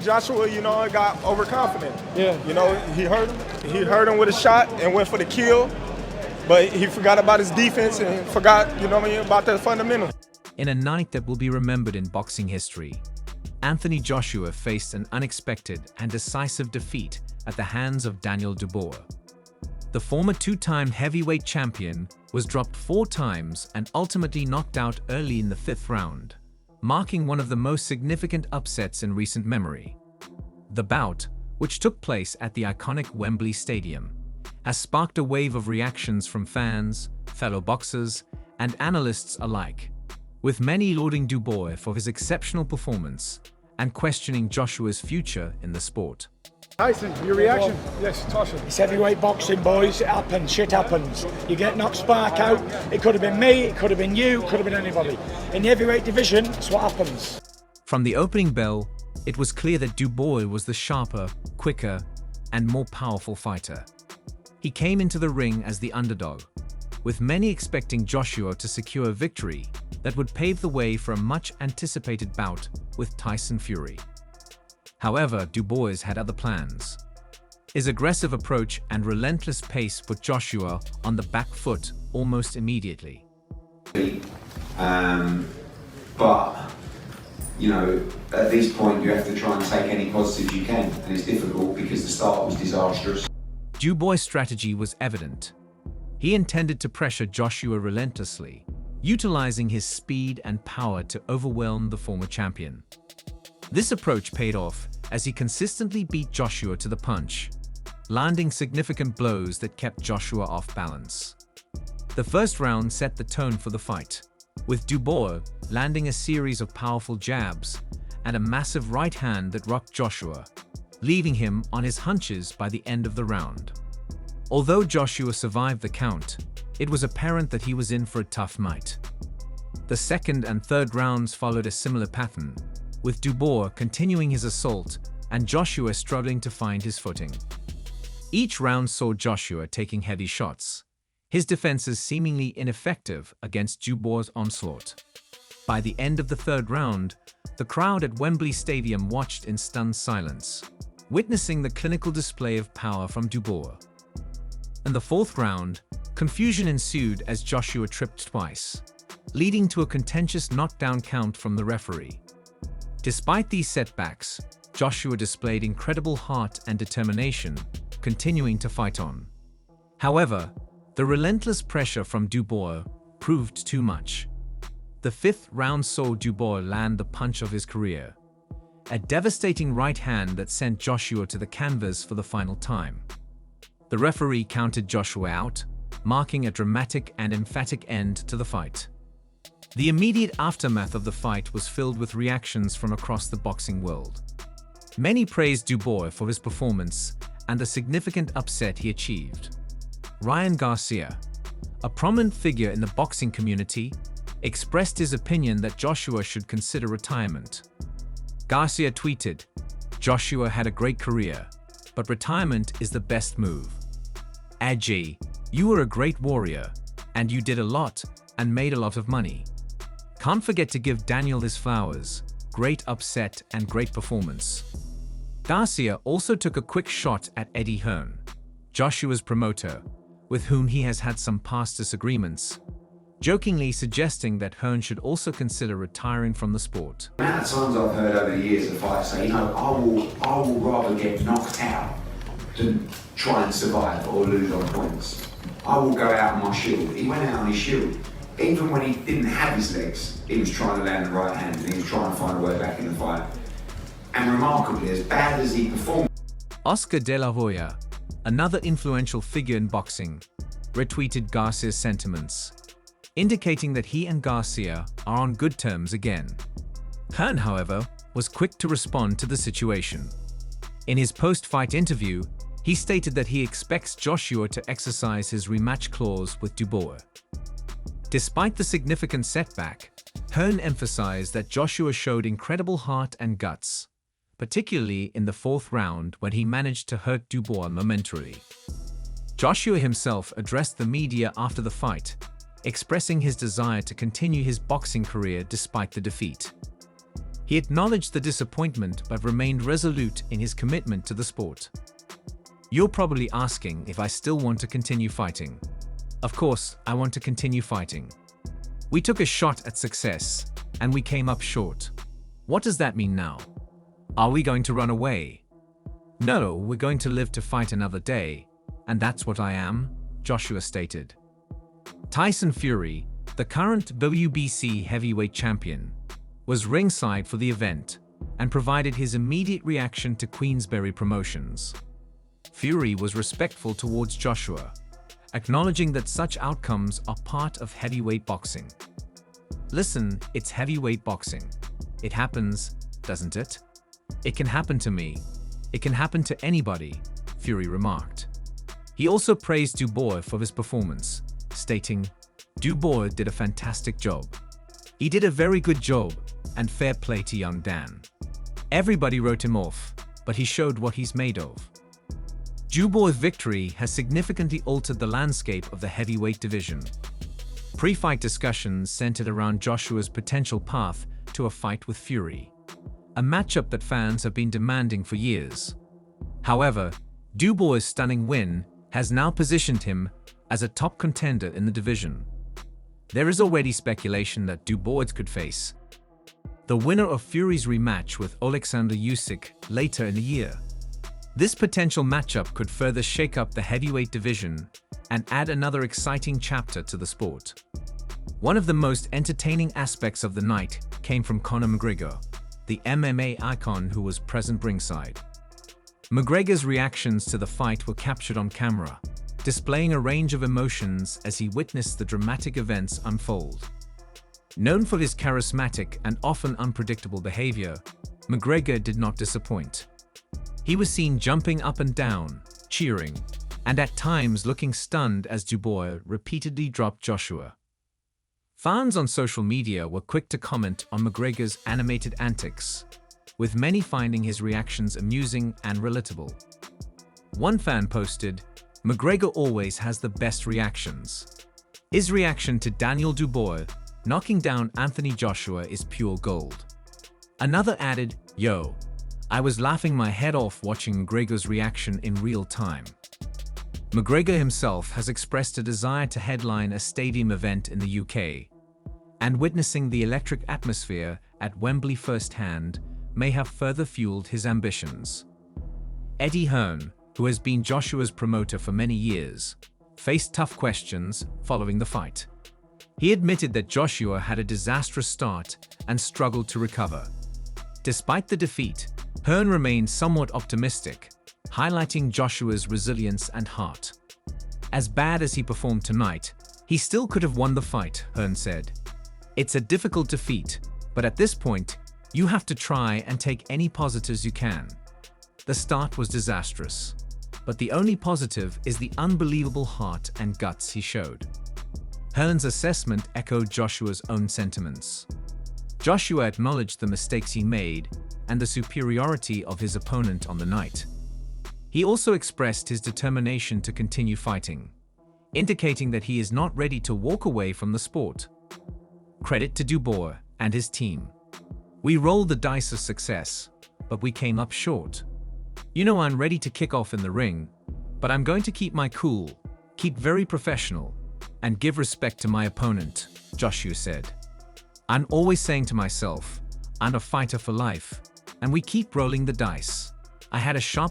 Joshua, got overconfident. Yeah. He hurt him with a shot and went for the kill, but he forgot about his defense and forgot, about the fundamentals. In a night that will be remembered in boxing history, Anthony Joshua faced an unexpected and decisive defeat at the hands of Daniel Dubois. The former two-time heavyweight champion was dropped 4 times and ultimately knocked out early in the 5th round, marking one of the most significant upsets in recent memory. The bout, which took place at the iconic Wembley Stadium, has sparked a wave of reactions from fans, fellow boxers, and analysts alike, with many lauding Dubois for his exceptional performance and questioning Joshua's future in the sport. Tyson, your reaction? Yes, Tyson. It's heavyweight boxing, boys. It happens. Shit happens. You get knocked spark out. It could have been me. It could have been you. It could have been anybody. In the heavyweight division, it's what happens. From the opening bell, it was clear that Dubois was the sharper, quicker, and more powerful fighter. He came into the ring as the underdog, with many expecting Joshua to secure a victory that would pave the way for a much-anticipated bout with Tyson Fury. However, Dubois had other plans. His aggressive approach and relentless pace put Joshua on the back foot almost immediately. But, at this point you have to try and take any positives you can, and it's difficult because the start was disastrous. Dubois' strategy was evident. He intended to pressure Joshua relentlessly, utilizing his speed and power to overwhelm the former champion. This approach paid off as he consistently beat Joshua to the punch, landing significant blows that kept Joshua off balance. The first round set the tone for the fight, with Dubois landing a series of powerful jabs and a massive right hand that rocked Joshua, leaving him on his hunches by the end of the round. Although Joshua survived the count, it was apparent that he was in for a tough night. The second and third rounds followed a similar pattern, with Dubois continuing his assault and Joshua struggling to find his footing. Each round saw Joshua taking heavy shots, his defenses seemingly ineffective against Dubois' onslaught. By the end of the third round, the crowd at Wembley Stadium watched in stunned silence, witnessing the clinical display of power from Dubois. In the fourth round, confusion ensued as Joshua tripped twice, leading to a contentious knockdown count from the referee. Despite these setbacks, Joshua displayed incredible heart and determination, continuing to fight on. However, the relentless pressure from Dubois proved too much. The fifth round saw Dubois land the punch of his career, a devastating right hand that sent Joshua to the canvas for the final time. The referee counted Joshua out, marking a dramatic and emphatic end to the fight. The immediate aftermath of the fight was filled with reactions from across the boxing world. Many praised Dubois for his performance and the significant upset he achieved. Ryan Garcia, a prominent figure in the boxing community, expressed his opinion that Joshua should consider retirement. Garcia tweeted, "Joshua had a great career, but retirement is the best move. Ajay, you were a great warrior, and you did a lot and made a lot of money. Can't forget to give Daniel his flowers, great upset and great performance." Garcia also took a quick shot at Eddie Hearn, Joshua's promoter, with whom he has had some past disagreements, jokingly suggesting that Hearn should also consider retiring from the sport. The amount of times I've heard over the years of fighters say, I will rather get knocked out than try and survive or lose on points. I will go out on my shield. He went out on his shield. Even when he didn't have his legs, he was trying to land the right hand and he was trying to find a way back in the fight. And remarkably, as bad as he performed, Oscar de la Hoya, another influential figure in boxing, retweeted Garcia's sentiments, indicating that he and Garcia are on good terms again. Hearn, however, was quick to respond to the situation. In his post-fight interview, he stated that he expects Joshua to exercise his rematch clause with Dubois. Despite the significant setback, Hearn emphasized that Joshua showed incredible heart and guts, particularly in the fourth round when he managed to hurt Dubois momentarily. Joshua himself addressed the media after the fight, expressing his desire to continue his boxing career despite the defeat. He acknowledged the disappointment but remained resolute in his commitment to the sport. You're probably asking if I still want to continue fighting. Of course, I want to continue fighting. We took a shot at success, and we came up short. What does that mean now? Are we going to run away? No, we're going to live to fight another day, and that's what I am, Joshua stated. Tyson Fury, the current WBC heavyweight champion, was ringside for the event and provided his immediate reaction to Queensberry Promotions. Fury was respectful towards Joshua, acknowledging that such outcomes are part of heavyweight boxing. Listen, it's heavyweight boxing. It happens, doesn't it? It can happen to me. It can happen to anybody, Fury remarked. He also praised Dubois for his performance, stating, Dubois did a fantastic job. He did a very good job, and fair play to young Dan. Everybody wrote him off, but he showed what he's made of. Dubois' victory has significantly altered the landscape of the heavyweight division. Pre-fight discussions centered around Joshua's potential path to a fight with Fury, a matchup that fans have been demanding for years. However, Dubois' stunning win has now positioned him as a top contender in the division. There is already speculation that Dubois could face the winner of Fury's rematch with Alexander Usyk later in the year. This potential matchup could further shake up the heavyweight division and add another exciting chapter to the sport. One of the most entertaining aspects of the night came from Conor McGregor, the MMA icon who was present ringside. McGregor's reactions to the fight were captured on camera, displaying a range of emotions as he witnessed the dramatic events unfold. Known for his charismatic and often unpredictable behavior, McGregor did not disappoint. He was seen jumping up and down, cheering, and at times looking stunned as Dubois repeatedly dropped Joshua. Fans on social media were quick to comment on McGregor's animated antics, with many finding his reactions amusing and relatable. One fan posted, "McGregor always has the best reactions." His reaction to Daniel Dubois knocking down Anthony Joshua is pure gold. Another added, "Yo, I was laughing my head off watching McGregor's reaction in real time." McGregor himself has expressed a desire to headline a stadium event in the UK, and witnessing the electric atmosphere at Wembley firsthand may have further fueled his ambitions. Eddie Hearn, who has been Joshua's promoter for many years, faced tough questions following the fight. He admitted that Joshua had a disastrous start and struggled to recover. Despite the defeat, Hearn remained somewhat optimistic, highlighting Joshua's resilience and heart. As bad as he performed tonight, he still could have won the fight, Hearn said. "It's a difficult defeat, but at this point, you have to try and take any positives you can. The start was disastrous, but the only positive is the unbelievable heart and guts he showed." Hearn's assessment echoed Joshua's own sentiments. Joshua acknowledged the mistakes he made and the superiority of his opponent on the night. He also expressed his determination to continue fighting, indicating that he is not ready to walk away from the sport. Credit to Dubois and his team. "We rolled the dice of success, but we came up short. You know, I'm ready to kick off in the ring, but I'm going to keep my cool, keep very professional, and give respect to my opponent," Joshua said. "I'm always saying to myself, I'm a fighter for life, and we keep rolling the dice. I had a sharp